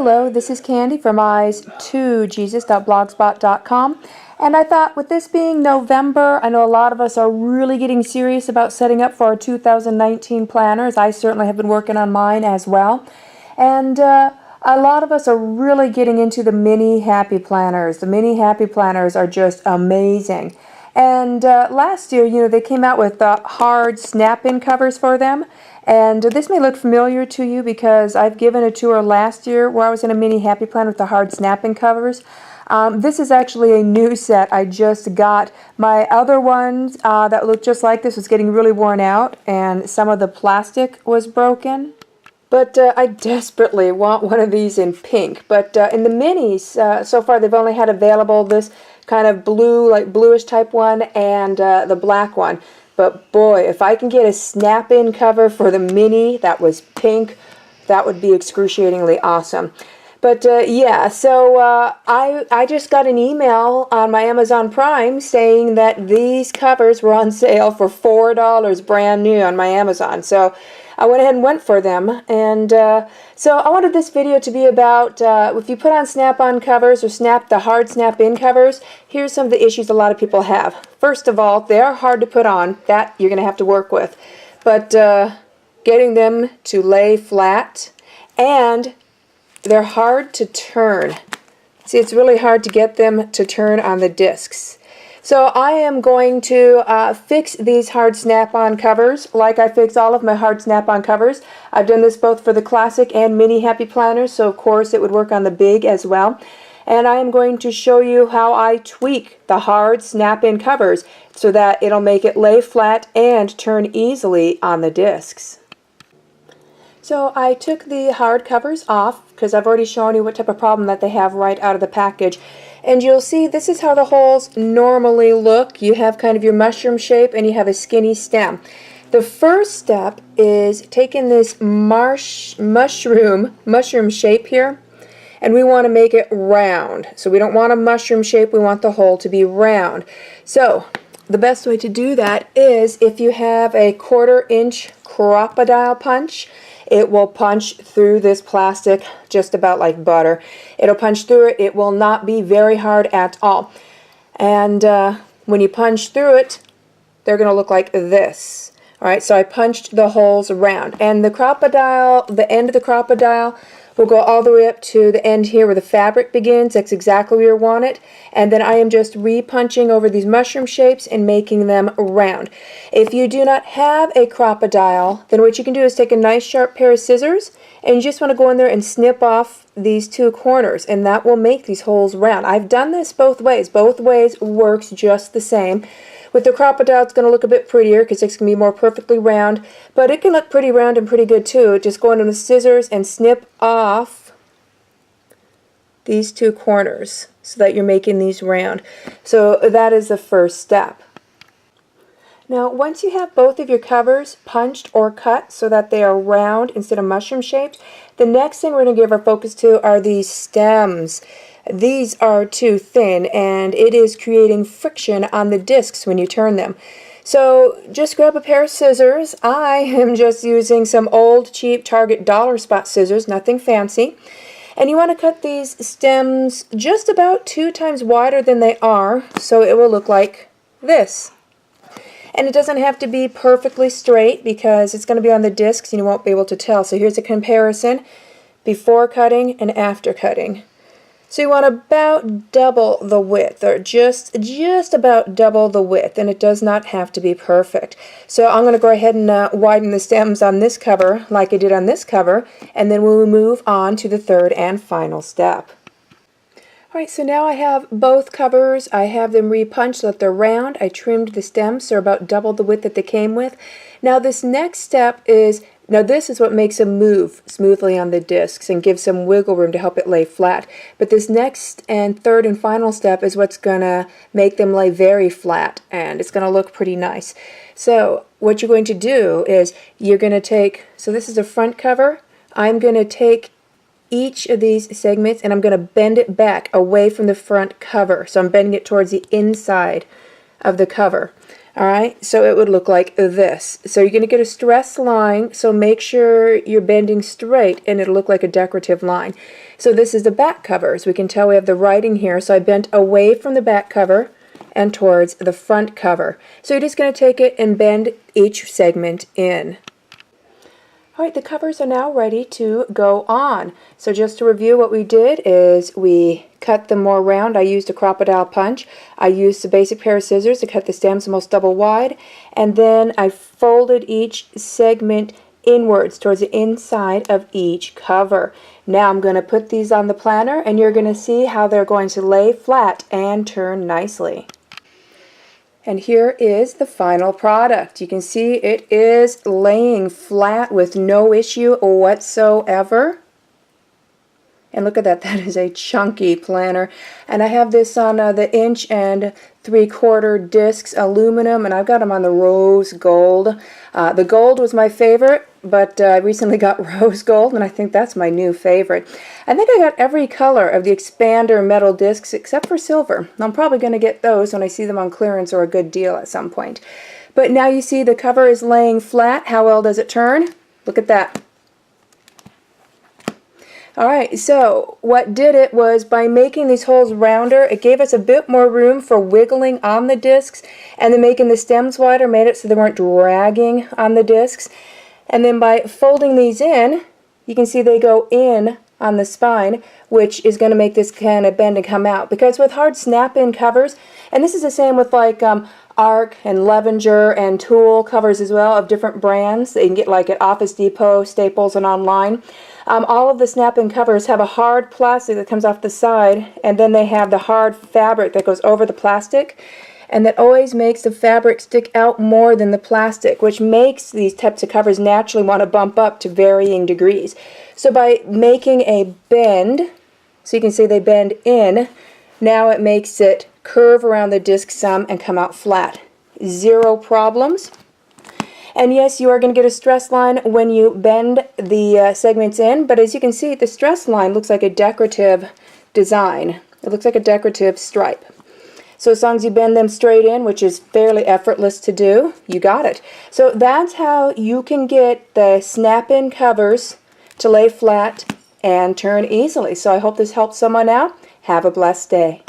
Hello, this is Candy from eyes2jesus.blogspot.com, and I thought with this being November, I know a lot of us are really getting serious about setting up for our 2019 planners. I certainly have been working on mine as well, and a lot of us are really getting into the mini happy planners. The mini happy planners are just amazing. And last year, they came out with hard snap-in covers for them. And this may look familiar to you because I've given a tour last year where I was in a mini happy planner with the hard snap-in covers. This is actually a new set I just got. My other ones that looked just like this was getting really worn out and some of the plastic was broken. But I desperately want one of these in pink. But in the minis, so far they've only had available this kind of blue, like bluish type one, and the black one. But boy, if I can get a snap-in cover for the mini that was pink, that would be excruciatingly awesome. But yeah, so I just got an email on my Amazon Prime saying that these covers were on sale for $4 brand new on my Amazon. So I went ahead and went for them. And so I wanted this video to be about if you put on snap-on covers or the hard snap-in covers, here's some of the issues a lot of people have. First of all, they are hard to put on. That you're going to have to work with. But getting them to lay flat, and they're hard to turn. See, it's really hard to get them to turn on the discs. So I am going to fix these hard snap-on covers like I fix all of my hard snap-on covers. I've done this both for the classic and mini happy planners, so of course it would work on the big as well. And I am going to show you how I tweak the hard snap-in covers so that it'll make it lay flat and turn easily on the discs. So I took the hard covers off because I've already shown you what type of problem that they have right out of the package. And you'll see this is how the holes normally look. You have kind of your mushroom shape and you have a skinny stem. The first step is taking this mushroom shape here, and we want to make it round. So we don't want a mushroom shape, we want the hole to be round. So the best way to do that is if you have a 1/4 inch crocodile punch. It will punch through this plastic just about like butter. It'll punch through it. It will not be very hard at all. And when you punch through it, they're going to look like this. Alright, so I punched the holes around. And the crocodile, the end of the crocodile, will go all the way up to the end here where the fabric begins. That's exactly where you want it. And then I am just re-punching over these mushroom shapes and making them round. If you do not have a crocodile, then what you can do is take a nice sharp pair of scissors and you just want to go in there and snip off these two corners, and that will make these holes round. I've done this both ways. Both ways works just the same. With the crocodile, it's going to look a bit prettier because it's going to be more perfectly round, but it can look pretty round and pretty good too. Just go in with the scissors and snip off these two corners so that you're making these round. So that is the first step. Now, once you have both of your covers punched or cut so that they are round instead of mushroom shaped, the next thing we're going to give our focus to are these stems. These are too thin and it is creating friction on the discs when you turn them. So just grab a pair of scissors. I am just using some old cheap Target dollar spot scissors, nothing fancy. And you want to cut these stems just about 2 times wider than they are so it will look like this. And it doesn't have to be perfectly straight because it's going to be on the discs and you won't be able to tell. So here's a comparison before cutting and after cutting. So you want about double the width, or just about double the width, and it does not have to be perfect. So I'm going to go ahead and widen the stems on this cover like I did on this cover, and then we'll move on to the third and final step. Alright, so now I have both covers. I have them re-punched so that they're round. I trimmed the stems, so about double the width that they came with. Now this next step is, now this is what makes them move smoothly on the discs and gives some wiggle room to help it lay flat. But this next and third and final step is what's going to make them lay very flat, and it's going to look pretty nice. So what you're going to do is you're going to take, so this is the front cover. I'm going to take each of these segments and I'm going to bend it back away from the front cover. So I'm bending it towards the inside of the cover. Alright, so it would look like this. So you're going to get a stress line, so make sure you're bending straight and it'll look like a decorative line. So this is the back cover. As we can tell, we have the writing here, so I bent away from the back cover and towards the front cover. So you're just going to take it and bend each segment in. Alright, the covers are now ready to go on. So just to review, what we did is we cut them more round. I used a crocodile punch. I used a basic pair of scissors to cut the stems almost double wide. And then I folded each segment inwards towards the inside of each cover. Now I'm going to put these on the planner and you're going to see how they're going to lay flat and turn nicely. And here is the final product. You can see it is laying flat with no issue whatsoever. And look at that, that is a chunky planner. And I have this on the 1 3/4 discs aluminum, and I've got them on the rose gold. The gold was my favorite, but I recently got rose gold, and I think that's my new favorite. I think I got every color of the expander metal discs except for silver. I'm probably going to get those when I see them on clearance or a good deal at some point. But now you see the cover is laying flat. How well does it turn? Look at that. Alright, so what did it was by making these holes rounder, it gave us a bit more room for wiggling on the discs, and then making the stems wider made it so they weren't dragging on the discs. And then by folding these in, you can see they go in on the spine, which is going to make this kind of bend and come out. Because with hard snap-in covers, and this is the same with like Arc and Levenger and Tool covers as well of different brands that you can get like at Office Depot, Staples, and online. All of the snap-in covers have a hard plastic that comes off the side, and then they have the hard fabric that goes over the plastic, and that always makes the fabric stick out more than the plastic, which makes these types of covers naturally want to bump up to varying degrees. So by making a bend, so you can see they bend in, now it makes it curve around the disc some and come out flat. Zero problems. And yes, you are going to get a stress line when you bend the segments in, but as you can see, the stress line looks like a decorative design. It looks like a decorative stripe. So as long as you bend them straight in, which is fairly effortless to do, you got it. So that's how you can get the snap-in covers to lay flat and turn easily. So I hope this helps someone out. Have a blessed day.